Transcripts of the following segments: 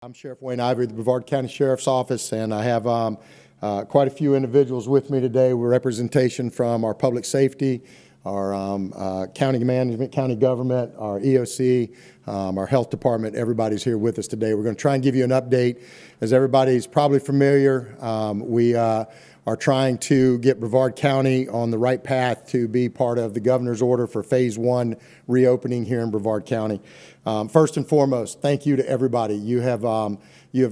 I'm Sheriff Wayne Ivory, the Brevard County Sheriff's Office, and I have quite a few individuals with me today with representation from our public safety, our county management, county government, our EOC, our health department. Everybody's here with us today. We're going to try and give you an update. As everybody's probably familiar, we are trying to get Brevard County on the right path to be part of the governor's order for phase 1 reopening here in Brevard County. First and foremost, thank you to everybody. You have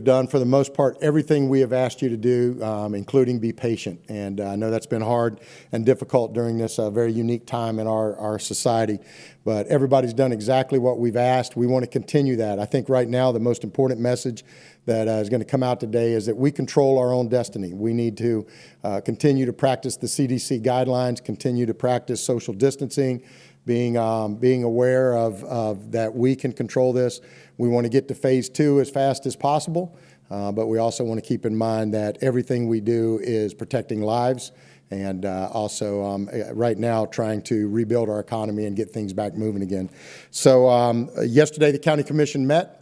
done, for the most part, everything we have asked you to do, including be patient. And I know that's been hard and difficult during this very unique time in our society. But everybody's done exactly what we've asked. We want to continue that. I think right now the most important message that is going to come out today is that we control our own destiny. We need to continue to practice the CDC guidelines, continue to practice social distancing, being aware of that we can control this. We want to get to phase 2 as fast as possible, but we also want to keep in mind that everything we do is protecting lives and also right now trying to rebuild our economy and get things back moving again. So yesterday the County Commission met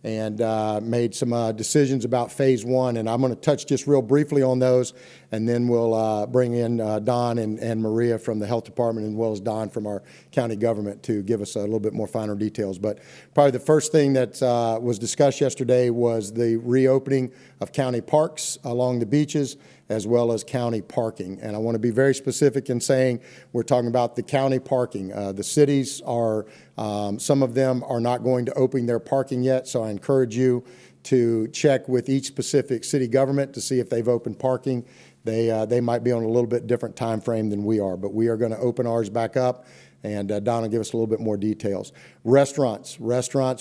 and made some decisions about phase 1, and I'm going to touch just real briefly on those, and then we'll bring in Don and Maria from the health department, as well as Don from our county government to give us a little bit more finer details. But probably the first thing that was discussed yesterday was the reopening of county parks along the beaches, as well as county parking. And I want to be very specific in saying we're talking about the county parking. The cities are, some of them are not going to open their parking yet, so I encourage you to check with each specific city government to see if they've opened parking. They might be on a little bit different time frame than we are, but we are going to open ours back up, and Don will give us a little bit more details. Restaurants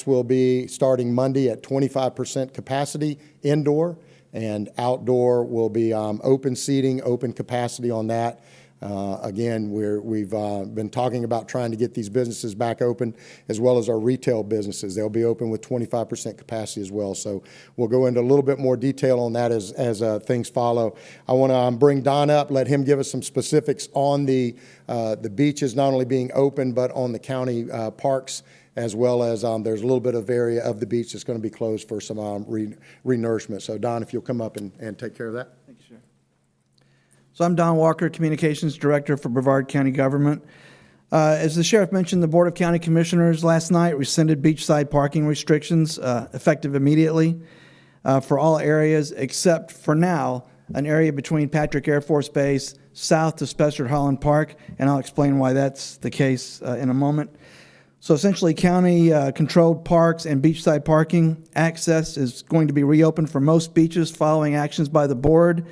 will be starting Monday at 25% capacity indoor, and outdoor will be open seating, open capacity on that. Again, we've been talking about trying to get these businesses back open, as well as our retail businesses. They'll be open with 25% capacity as well. So we'll go into a little bit more detail on that as things follow. I want to bring Don up, let him give us some specifics on the beaches not only being open, but on the county parks, as well as there's a little bit of area of the beach that's going to be closed for some re-nourishment. So Don, if you'll come up and take care of that. Thank you, Sheriff. So I'm Don Walker, Communications Director for Brevard County Government. As the Sheriff mentioned, the Board of County Commissioners last night rescinded beachside parking restrictions effective immediately for all areas except, for now, an area between Patrick Air Force Base south to Spencer Holland Park, and I'll explain why that's the case in a moment. So essentially, county-controlled parks and beachside parking access is going to be reopened for most beaches following actions by the board,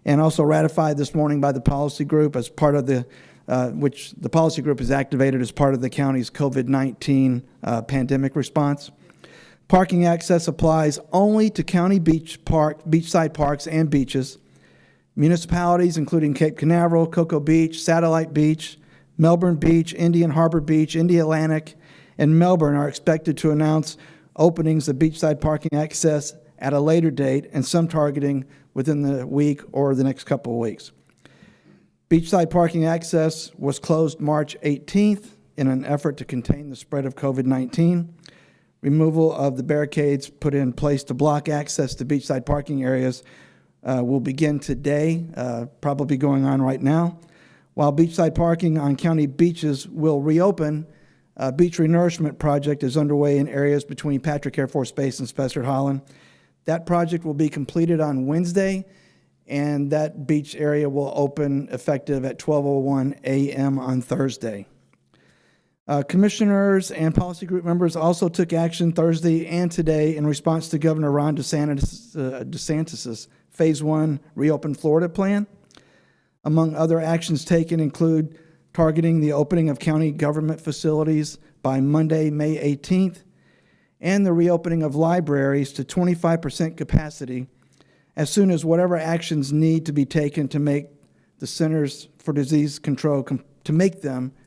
and also ratified this morning by the policy group as part of the, which the policy group is activated as part of the county's COVID-19 pandemic response. Parking access applies only to county beachside parks and beaches. Municipalities, including Cape Canaveral, Cocoa Beach, Satellite Beach, Melbourne Beach, Indian Harbor Beach, Indy Atlantic, and Melbourne are expected to announce openings of beachside parking access at a later date, and some targeting within the week or the next couple of weeks. Beachside parking access was closed March 18th in an effort to contain the spread of COVID-19. Removal of the barricades put in place to block access to beachside parking areas will begin today, probably going on right now. While beachside parking on county beaches will reopen, a beach renourishment project is underway in areas between Patrick Air Force Base and Spencer Holland. That project will be completed on Wednesday, and that beach area will open effective at 12:01 a.m. on Thursday. Commissioners and policy group members also took action Thursday and today in response to Governor Ron DeSantis' Phase 1 Reopen Florida plan. Among other actions taken include targeting the opening of county government facilities by Monday, May 18th, and the reopening of libraries to 25% capacity as soon as whatever actions need to be taken to make the Centers for Disease Control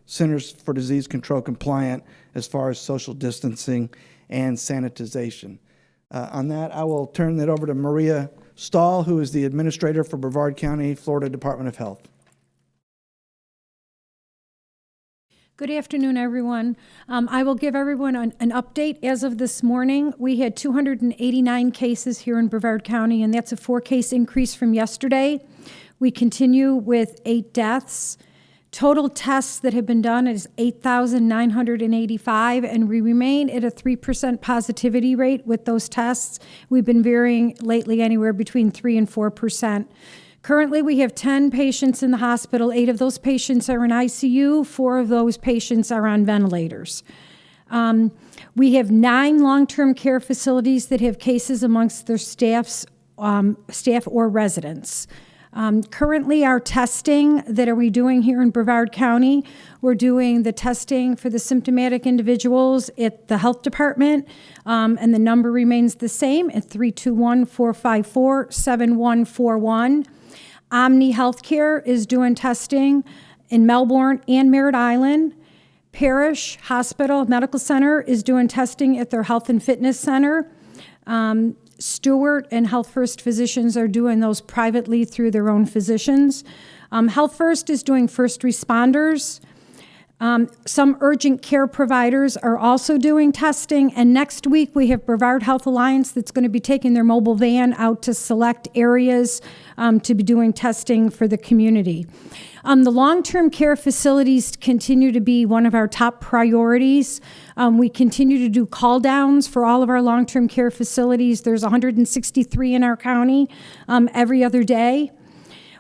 Centers for Disease Control compliant as far as social distancing and sanitization. On that, I will turn it over to Maria Stahl, who is the administrator for Brevard County, Florida Department of Health. Good afternoon, everyone. I will give everyone an update. As of this morning, we had 289 cases here in Brevard County, and that's a 4-case increase from yesterday. We continue with 8 deaths. Total tests that have been done is 8,985, and we remain at a 3% positivity rate with those tests. We've been varying lately anywhere between 3 and 4%. Currently, we have 10 patients in the hospital. 8 of those patients are in ICU. 4 of those patients are on ventilators. We have 9 long-term care facilities that have cases amongst their staff or residents. Currently, our testing that we're doing here in Brevard County, we're doing the testing for the symptomatic individuals at the health department, and the number remains the same at 321-454-7141. Omni Healthcare is doing testing in Melbourne and Merritt Island. Parish Hospital Medical Center is doing testing at their health and fitness center. Stewart and Health First physicians are doing those privately through their own physicians. Health First is doing first responders. Some urgent care providers are also doing testing, and next week we have Brevard Health Alliance that's going to be taking their mobile van out to select areas to be doing testing for the community. The long-term care facilities continue to be one of our top priorities. We continue to do call downs for all of our long-term care facilities. There's 163 in our county every other day.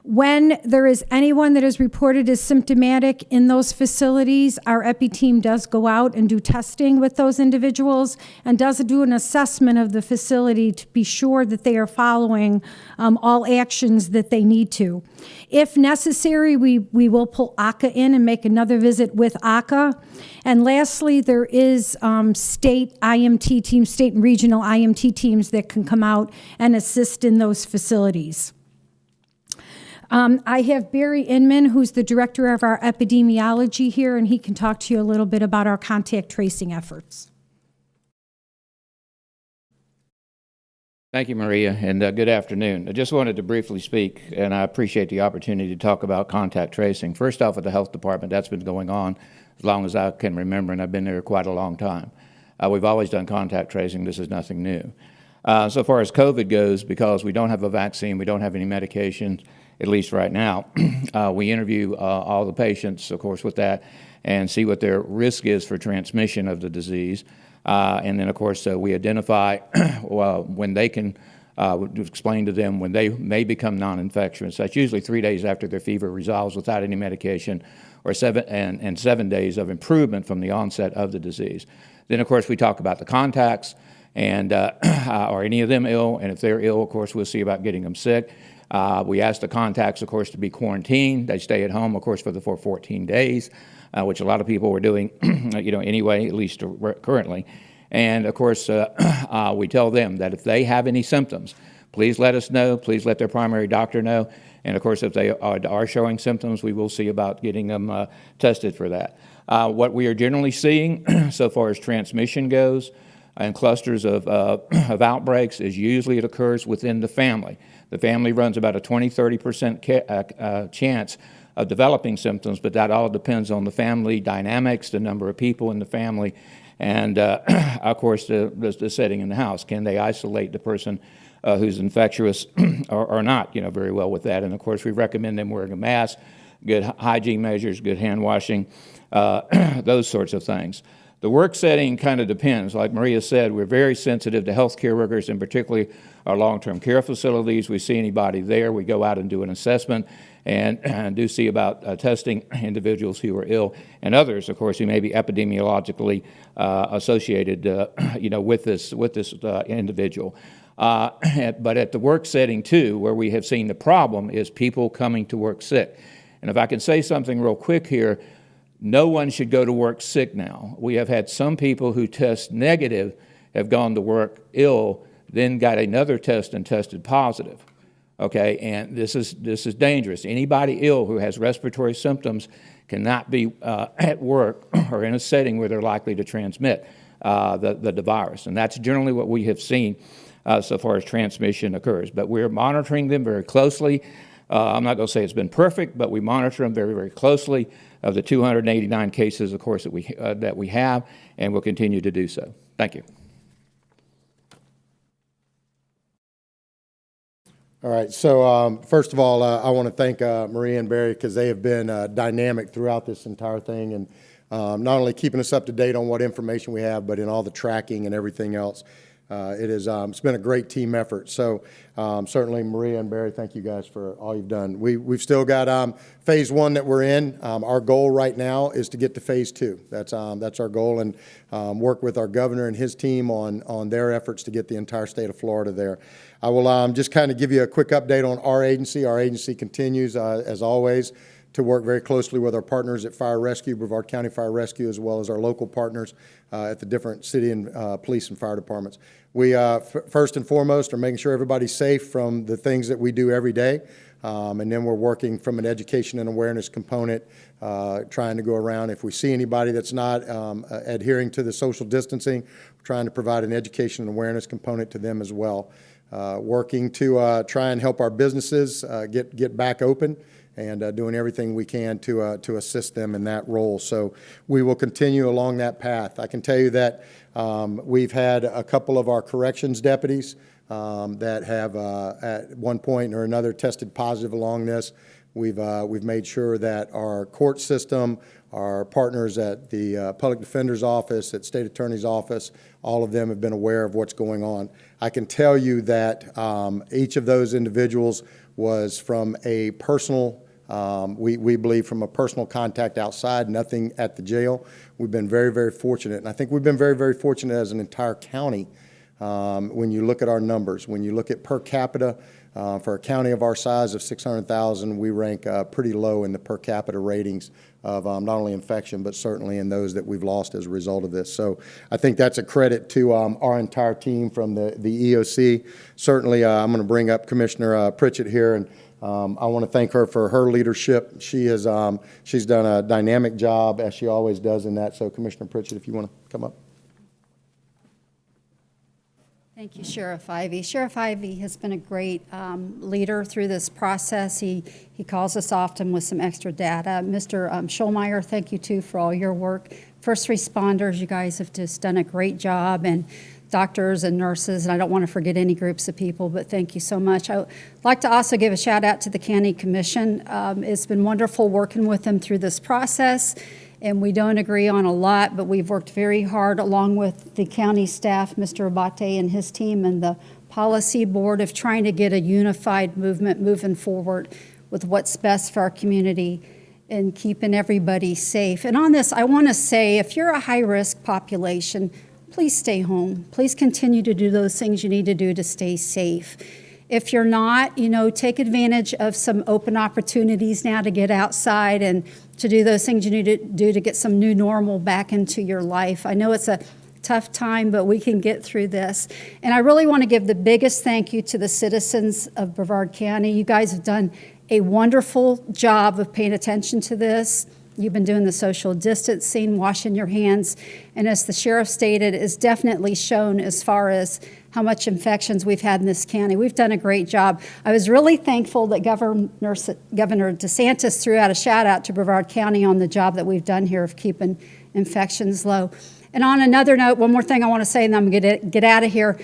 When there is anyone that is reported as symptomatic in those facilities, our EPI team does go out and do testing with those individuals and does do an assessment of the facility to be sure that they are following all actions that they need to. If necessary, we will pull ACA in and make another visit with ACA. And lastly, there is state IMT teams, state and regional IMT teams that can come out and assist in those facilities. I have Barry Inman, who's the director of our epidemiology here, and he can talk to you a little bit about our contact tracing efforts. Thank you, Maria, and good afternoon. I just wanted to briefly speak, and I appreciate the opportunity to talk about contact tracing. First off, with the health department, that's been going on as long as I can remember, and I've been there quite a long time. We've always done contact tracing. This is nothing new. So far as COVID goes, because we don't have a vaccine, we don't have any medications, at least right now, we interview all the patients, of course, with that, and see what their risk is for transmission of the disease. And then, of course, we identify when they can explain to them when they may become non-infectious. That's usually 3 days after their fever resolves without any medication, or 7 days of improvement from the onset of the disease. Then, of course, we talk about the contacts, and are any of them ill? And if they're ill, of course, we'll see about getting them sick. We ask the contacts, of course, to be quarantined. They stay at home, of course, for 14 days, which a lot of people were doing, anyway, at least currently. And, of course, we tell them that if they have any symptoms, please let us know. Please let their primary doctor know. And, of course, if they are showing symptoms, we will see about getting them tested for that. What we are generally seeing so far as transmission goes and clusters of outbreaks is usually it occurs within the family. The family runs about a 20-30% chance of developing symptoms, but that all depends on the family dynamics, the number of people in the family, and of course the setting in the house. Can they isolate the person who's infectious or not, very well with that? And of course we recommend them wearing a mask, good hygiene measures, good hand washing, those sorts of things. The work setting kind of depends. Like Maria said, we're very sensitive to healthcare workers, and particularly our long-term care facilities. We see anybody there, we go out and do an assessment and do see about testing individuals who are ill, and others, of course, who may be epidemiologically associated, with this individual. But at the work setting, too, where we have seen the problem is people coming to work sick. And if I can say something real quick here, no one should go to work sick now. We have had some people who test negative have gone to work ill, then got another test and tested positive. Okay, and this is dangerous. Anybody ill who has respiratory symptoms cannot be at work or in a setting where they're likely to transmit the virus. And that's generally what we have seen so far as transmission occurs. But we're monitoring them very closely. I'm not going to say it's been perfect, but we monitor them very, very closely of the 289 cases, of course, that we have, and will continue to do so. Thank you. All right, so first of all, I want to thank Maria and Barry because they have been dynamic throughout this entire thing, and not only keeping us up to date on what information we have, but in all the tracking and everything else. It's been a great team effort. So certainly Maria and Barry, thank you guys for all you've done. We've still got phase 1 that we're in. Our goal right now is to get to phase 2. That's our goal, and work with our governor and his team on their efforts to get the entire state of Florida there. I will just kind of give you a quick update on our agency. Our agency continues, as always, to work very closely with our partners at Fire Rescue, Brevard County Fire Rescue, as well as our local partners at the different city and police and fire departments. We, first and foremost, are making sure everybody's safe from the things that we do every day. And then we're working from an education and awareness component, trying to go around. If we see anybody that's not adhering to the social distancing, we're trying to provide an education and awareness component to them as well. Working to try and help our businesses get back open, and doing everything we can to assist them in that role. So we will continue along that path. I can tell you that we've had a couple of our corrections deputies that have at one point or another tested positive along this. We've made sure that our court system, our partners at the Public Defender's Office, at State Attorney's Office, all of them have been aware of what's going on. I can tell you that each of those individuals was from a personal, we believe from a personal contact outside, nothing at the jail. We've been very, very fortunate, and I think we've been very, very fortunate as an entire county. When you look at our numbers, when you look at per capita, for a county of our size of 600,000, we rank pretty low in the per capita ratings of not only infection, but certainly in those that we've lost as a result of this. So I think that's a credit to our entire team from the EOC. Certainly, I'm going to bring up Commissioner Pritchard here, and I want to thank her for her leadership. She's done a dynamic job, as she always does in that. So Commissioner Pritchard, if you want to come up. Thank you, Sheriff Ivey. Sheriff Ivey has been a great leader through this process. He calls us often with some extra data. Mr. Schulmeyer, thank you too for all your work. First responders, you guys have just done a great job, and doctors and nurses, and I don't want to forget any groups of people, but thank you so much. I would like to also give a shout out to the County Commission. It's been wonderful working with them through this process. And we don't agree on a lot, but we've worked very hard along with the county staff, Mr. Abate and his team, and the policy board of trying to get a unified movement moving forward with what's best for our community and keeping everybody safe. And on this, I want to say, if you're a high-risk population, please stay home. Please continue to do those things you need to do to stay safe. If you're not, take advantage of some open opportunities now to get outside and to do those things you need to do to get some new normal back into your life. I know it's a tough time, but we can get through this. And I really want to give the biggest thank you to the citizens of Brevard County. You guys have done a wonderful job of paying attention to this. You've been doing the social distancing, washing your hands, and as the sheriff stated, it's definitely shown as far as how much infections we've had in this county. We've done a great job. I was really thankful that Governor DeSantis threw out a shout out to Brevard County on the job that we've done here of keeping infections low. And on another note, one more thing I want to say, and I'm going to get out of here.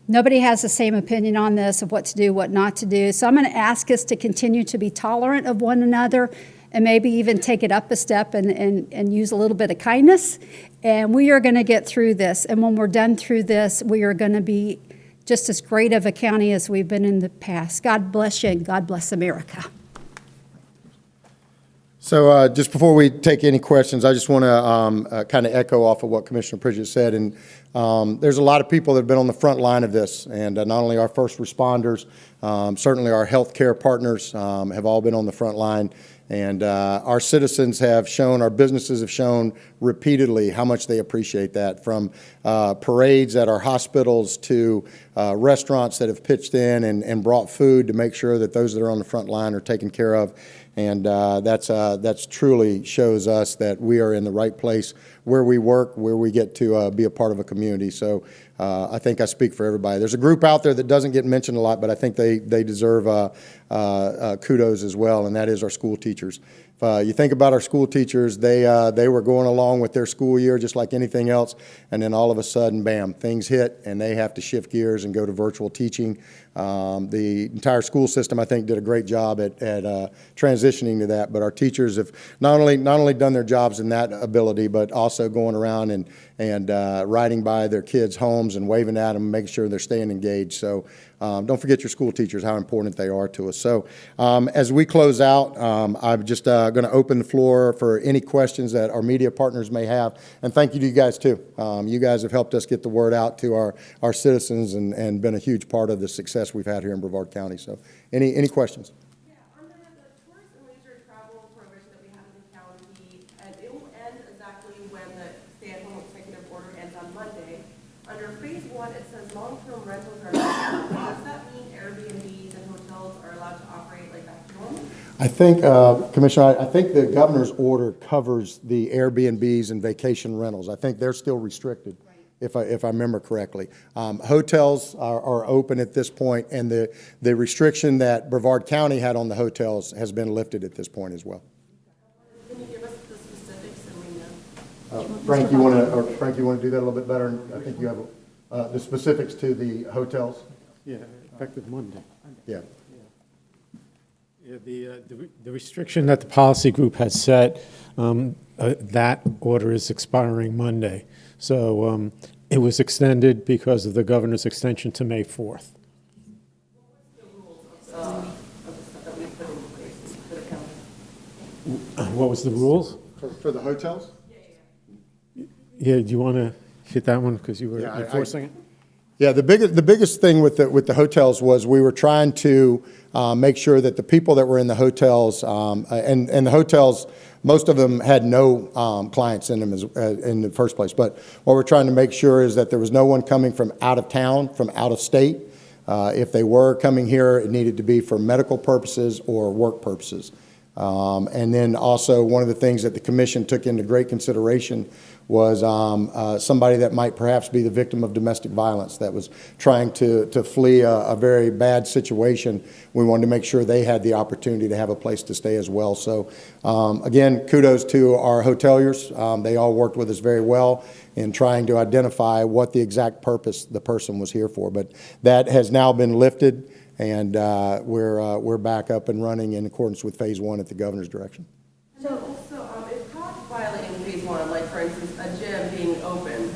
Nobody has the same opinion on this of what to do, what not to do. So I'm going to ask us to continue to be tolerant of one another, and maybe even take it up a step and use a little bit of kindness. And we are going to get through this. And when we're done through this, we are going to be just as great of a county as we've been in the past. God bless you, and God bless America. So just before we take any questions, I just want to kind of echo off of what Commissioner Pritchard said. And there's a lot of people that have been on the front line of this, and not only our first responders, certainly our healthcare partners have all been on the front line. And our citizens have shown, our businesses have shown repeatedly how much they appreciate that, from parades at our hospitals to restaurants that have pitched in and brought food to make sure that those that are on the front line are taken care of. And that's truly shows us that we are in the right place where we work, where we get to be a part of a community. So I think I speak for everybody. There's a group out there that doesn't get mentioned a lot, but I think they deserve kudos as well, and that is our school teachers. If you think about our school teachers, they were going along with their school year just like anything else, and then all of a sudden, bam, things hit, and they have to shift gears and go to virtual teaching. The entire school system, I think, did a great job at transitioning to that, but our teachers have not only done their jobs in that ability, but also going around and riding by their kids' homes and waving at them, making sure they're staying engaged. So don't forget your school teachers, how important they are to us. So as we close out, I'm just going to open the floor for any questions that our media partners may have. And thank you to you guys, too. You guys have helped us get the word out to our citizens and been a huge part of the success we've had here in Brevard County. So any questions? Yeah, on the tourist and leisure travel prohibition that we have in the county, and it will end exactly when the stay-at-home executive order ends on Monday. Under phase 1, it says long-term rentals are not allowed. Does that mean Airbnbs and hotels are allowed to operate like back to normal? I think, Commissioner, I think the governor's order covers the Airbnbs and vacation rentals. I think they're still restricted, if I remember correctly. Hotels are open at this point, and the restriction that Brevard County had on the hotels has been lifted at this point as well. Can you give us the specifics and we know? Frank, you want to do that a little bit better? I think you have the specifics to the hotels. Yeah, effective Monday. Yeah. Yeah, the restriction that the policy group has set, that order is expiring Monday. So it was extended because of the governor's extension to May 4th. What was the rules? For the hotels? Yeah, do you want to hit that one because you were Yeah, enforcing it? Yeah, the biggest thing with the hotels was we were trying to make sure that the people that were in the hotels, and the hotels, most of them had no clients in them in the first place. But what we're trying to make sure is that there was no one coming from out of town, from out of state. If they were coming here, it needed to be for medical purposes or work purposes. And then also one of the things that the commission took into great consideration was somebody that might perhaps be the victim of domestic violence that was trying to flee a very bad situation. We wanted to make sure they had the opportunity to have a place to stay as well. So again, kudos to our hoteliers. They all worked with us very well in trying to identify what the exact purpose the person was here for. But that has now been lifted, and we're back up and running in accordance with phase 1 at the governor's direction. So also, if caught violating phase 1, like for instance, a gym being open,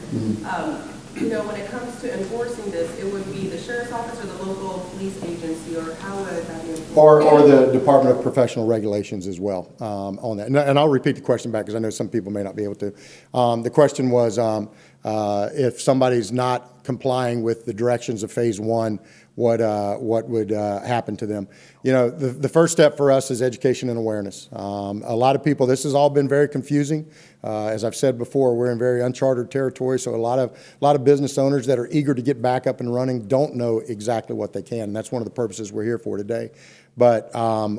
when it comes to enforcing this, it would be the sheriff's office or the local police agency, or how would that be enforced? Or the Department of Professional Regulations as well on that. And I'll repeat the question back because I know some people may not be able to. The question was if somebody's not complying with the directions of phase 1, what would happen to them? The first step for us is education and awareness. A lot of people, this has all been very confusing. As I've said before, we're in very uncharted territory, so a lot of business owners that are eager to get back up and running don't know exactly what they can. And that's one of the purposes we're here for today. But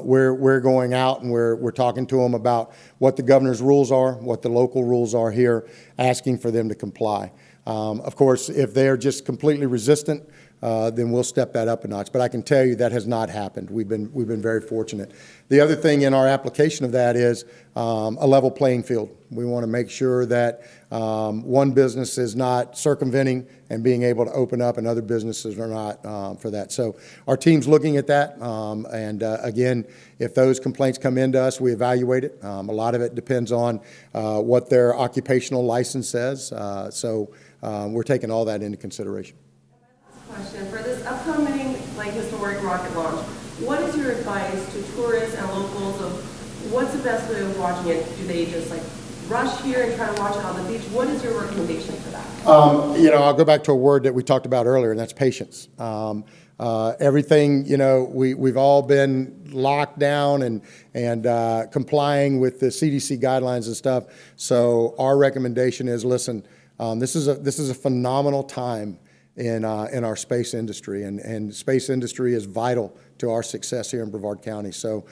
we're going out and we're talking to them about what the governor's rules are, what the local rules are here, asking for them to comply. Of course, if they're just completely resistant, then we'll step that up a notch. But I can tell you that has not happened. We've been very fortunate. The other thing in our application of that is a level playing field. We want to make sure that one business is not circumventing and being able to open up, and other businesses are not for that. So our team's looking at that. And again, if those complaints come into us, we evaluate it. A lot of it depends on what their occupational license says. So we're taking all that into consideration. Question. For this upcoming historic rocket launch, what is your advice to tourists and locals of what's the best way of watching it? Do they just rush here and try to watch it on the beach? What is your recommendation for that? I'll go back to a word that we talked about earlier, and that's patience. Everything, we've all been locked down and complying with the CDC guidelines and stuff. So our recommendation is, listen, this is a phenomenal time in our space industry, and space industry is vital to our success here in Brevard County. So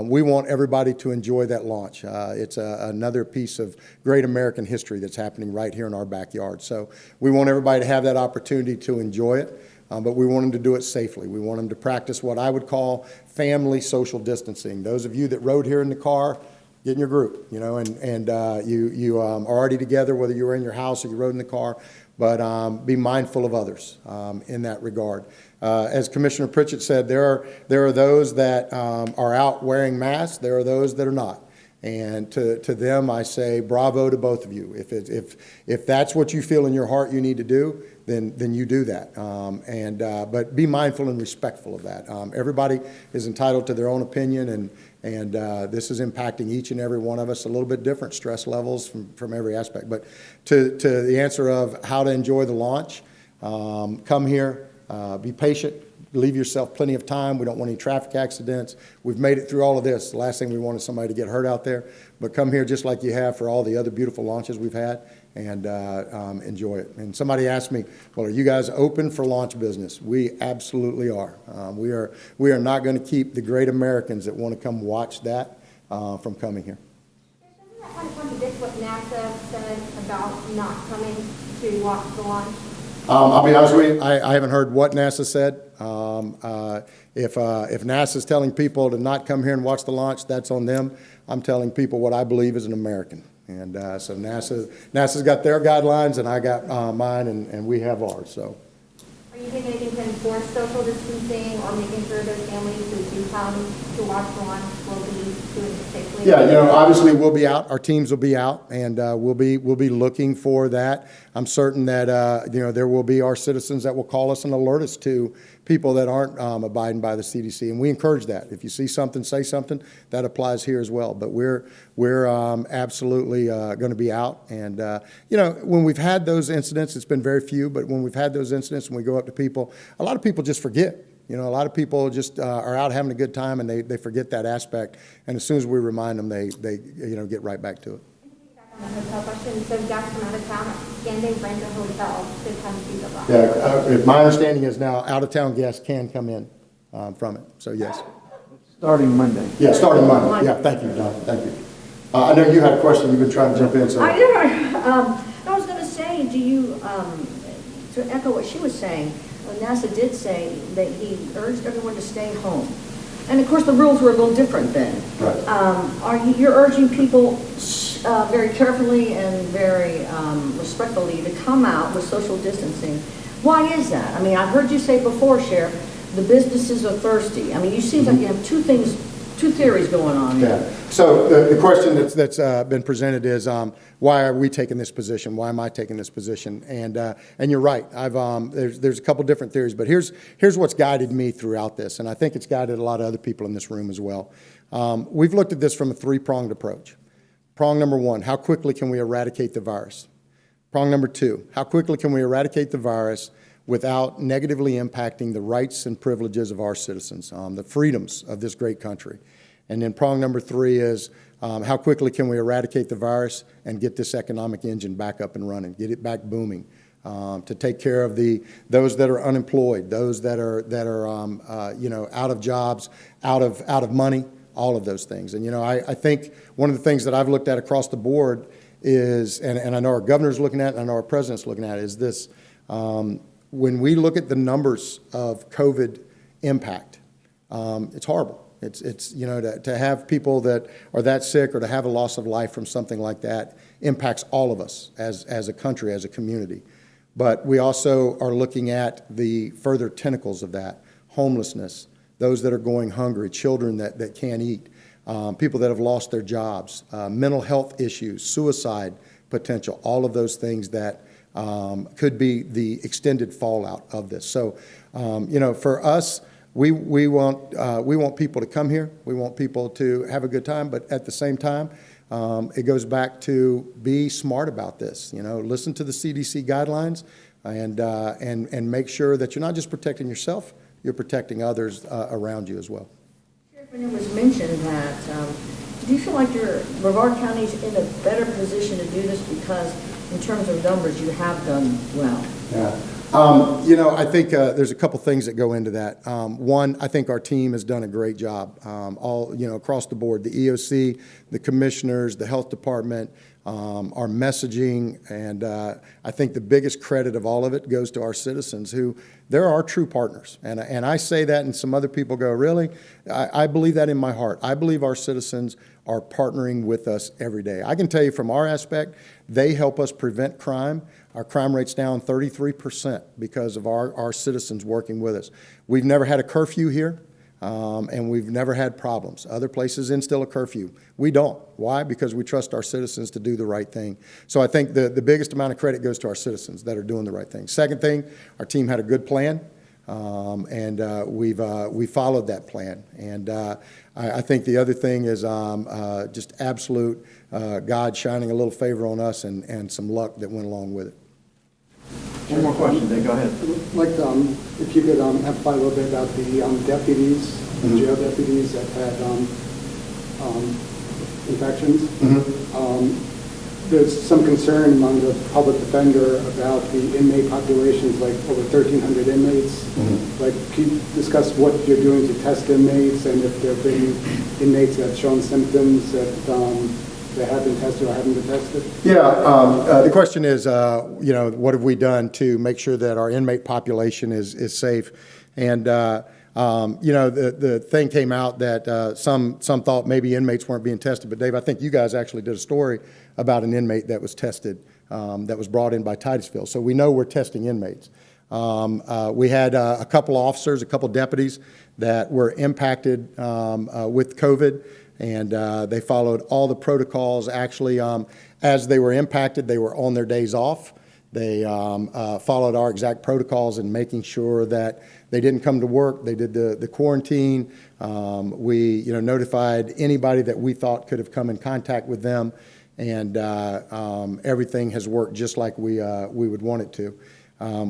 we want everybody to enjoy that launch. It's another piece of great American history that's happening right here in our backyard. So we want everybody to have that opportunity to enjoy it, but we want them to do it safely. We want them to practice what I would call family social distancing. Those of you that rode here in the car, get in your group, you know, and you are already together, whether you were in your house or you rode in the car, but be mindful of others in that regard. As Commissioner Pritchard said, there are those that are out wearing masks. There are those that are not. And to them, I say bravo to both of you. If that's what you feel in your heart you need to do, then you do that. But be mindful and respectful of that. Everybody is entitled to their own opinion, and this is impacting each and every one of us a little bit different stress levels from every aspect. But to the answer of how to enjoy the launch, come here, be patient, leave yourself plenty of time. We don't want any traffic accidents. We've made it through all of this. The last thing we want is somebody to get hurt out there. But come here just like you have for all the other beautiful launches we've had, and enjoy it. And somebody asked me, well, are you guys open for launch business? We absolutely are. We are not going to keep the great Americans that want to come watch that from coming here. Doesn't that kind of contradict what NASA said about not coming to watch the launch? I'll be honest with you, I haven't heard what NASA said. If NASA's telling people to not come here and watch the launch, that's on them. I'm telling people what I believe as an American. And so NASA's got their guidelines, and I got mine, and we have ours. So. Are you doing anything to enforce social distancing or making sure those families who do come to watch the launch will be doing it safely? Yeah, you know, obviously we'll be out. Our teams will be out, and we'll be looking for that. I'm certain that you know, there will be our citizens that will call us and alert us to people that aren't abiding by the CDC, and we encourage that. If you see something, say something. That applies here as well. But we're absolutely going to be out. And you know, when we've had those incidents, it's been very few, but when we've had those incidents and we go up to people, a lot of people just forget. You know, a lot of people just are out having a good time, and they forget that aspect. And as soon as we remind them, they you know, get right back to it. On the hotel question, so guests from out of town, can they rent a hotel to come see the launch? Yeah, my understanding is now out-of-town guests can come in from it. So yes. Starting Monday. Yeah, starting Monday. Yeah, thank you, Don. Thank you. I know you had a question. You've been trying to jump in. So. I did. I was going to say, do you, to echo what she was saying, NASA did say that he urged everyone to stay home. And of course, the rules were a little different then. Right. You're urging people very carefully and very respectfully to come out with social distancing. Why is that? I mean, I've heard you say before, Sheriff, the businesses are thirsty. I mean, you seem like you have two theories going on here. Yeah. So the question that's been presented is, why are we taking this position? Why am I taking this position? And you're right. There's a couple different theories, but here's what's guided me throughout this, and I think it's guided a lot of other people in this room as well. We've looked at this from a three-pronged approach. Prong number one, how quickly can we eradicate the virus? Prong number two, how quickly can we eradicate the virus without negatively impacting the rights and privileges of our citizens, the freedoms of this great country? And then prong number three is, how quickly can we eradicate the virus and get this economic engine back up and running, get it back booming, to take care of those that are unemployed, those that are you know, out of jobs, out of money, all of those things. And you know, I think one of the things that I've looked at across the board is, and I know our governor's looking at it, and I know our president's looking at it, is this. When we look at the numbers of COVID impact, it's horrible. It's you know, to have people that are that sick or to have a loss of life from something like that impacts all of us as a country, as a community. But we also are looking at the further tentacles of that: homelessness, those that are going hungry, children that can't eat, people that have lost their jobs, mental health issues, suicide potential, all of those things that could be the extended fallout of this. So, you know, for us, we want people to come here. We want people to have a good time, but at the same time, it goes back to be smart about this. You know, listen to the CDC guidelines, and make sure that you're not just protecting yourself, you're protecting others around you as well. Sheriff, when it was mentioned that, do you feel like Brevard County's in a better position to do this because in terms of numbers, you have done well? Yeah. I think there's a couple things that go into that. One, I think our team has done a great job, across the board. The EOC, the commissioners, the health department, our messaging, and I think the biggest credit of all of it goes to our citizens, who they're our true partners. And I say that, and some other people go, really? I believe that in my heart. I believe our citizens are partnering with us every day. I can tell you from our aspect, they help us prevent crime. Our crime rate's down 33% because of our citizens working with us. We've never had a curfew here, and we've never had problems. Other places instill a curfew. We don't. Why? Because we trust our citizens to do the right thing. So I think the biggest amount of credit goes to our citizens that are doing the right thing. Second thing, our team had a good plan, and we followed that plan. And I think the other thing is just absolute God shining a little favor on us and some luck that went along with it. One more question, Dave, go ahead. I'd like if you could amplify a little bit about the deputies, the jail deputies that had infections. There's some concern among the public defender about the inmate populations, like over 1,300 inmates. Like, can you discuss what you're doing to test inmates, and if there have been inmates that have shown symptoms that they have been tested or haven't been tested? Yeah, the question is, what have we done to make sure that our inmate population is safe? And, the thing came out that some thought maybe inmates weren't being tested. But, Dave, I think you guys actually did a story about an inmate that was tested, that was brought in by Titusville. So we know we're testing inmates. We had a couple officers, a couple deputies that were impacted with COVID. And they followed all the protocols. Actually, as they were impacted, they were on their days off. They followed our exact protocols in making sure that they didn't come to work. They did the quarantine. We notified anybody that we thought could have come in contact with them. And everything has worked just like we would want it to.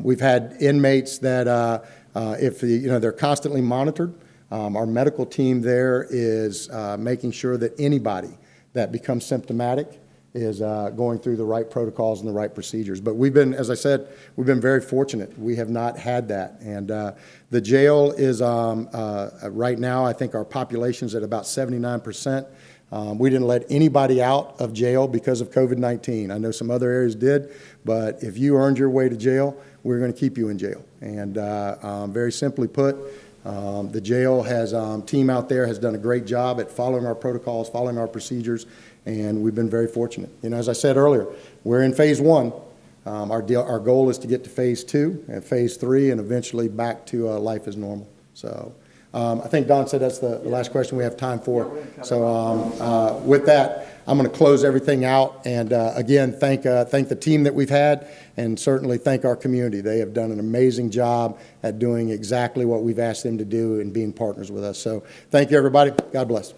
We've had inmates that, if they're constantly monitored. Our medical team there is making sure that anybody that becomes symptomatic is going through the right protocols and the right procedures. But we've been, as I said, we've been very fortunate. We have not had that. And the jail is, right now, I think our population's at about 79%. We didn't let anybody out of jail because of COVID-19. I know some other areas did, but if you earned your way to jail, we're going to keep you in jail. And very simply put, the jail team out there has done a great job at following our protocols, following our procedures, and we've been very fortunate. As I said earlier, we're in phase 1. Our goal is to get to phase 2 and phase 3 and eventually back to life as normal. So I think Don said that's the last question we have time for. So with that, I'm going to close everything out, and again, thank the team that we've had, and certainly thank our community. They have done an amazing job at doing exactly what we've asked them to do and being partners with us. So thank you, everybody. God bless.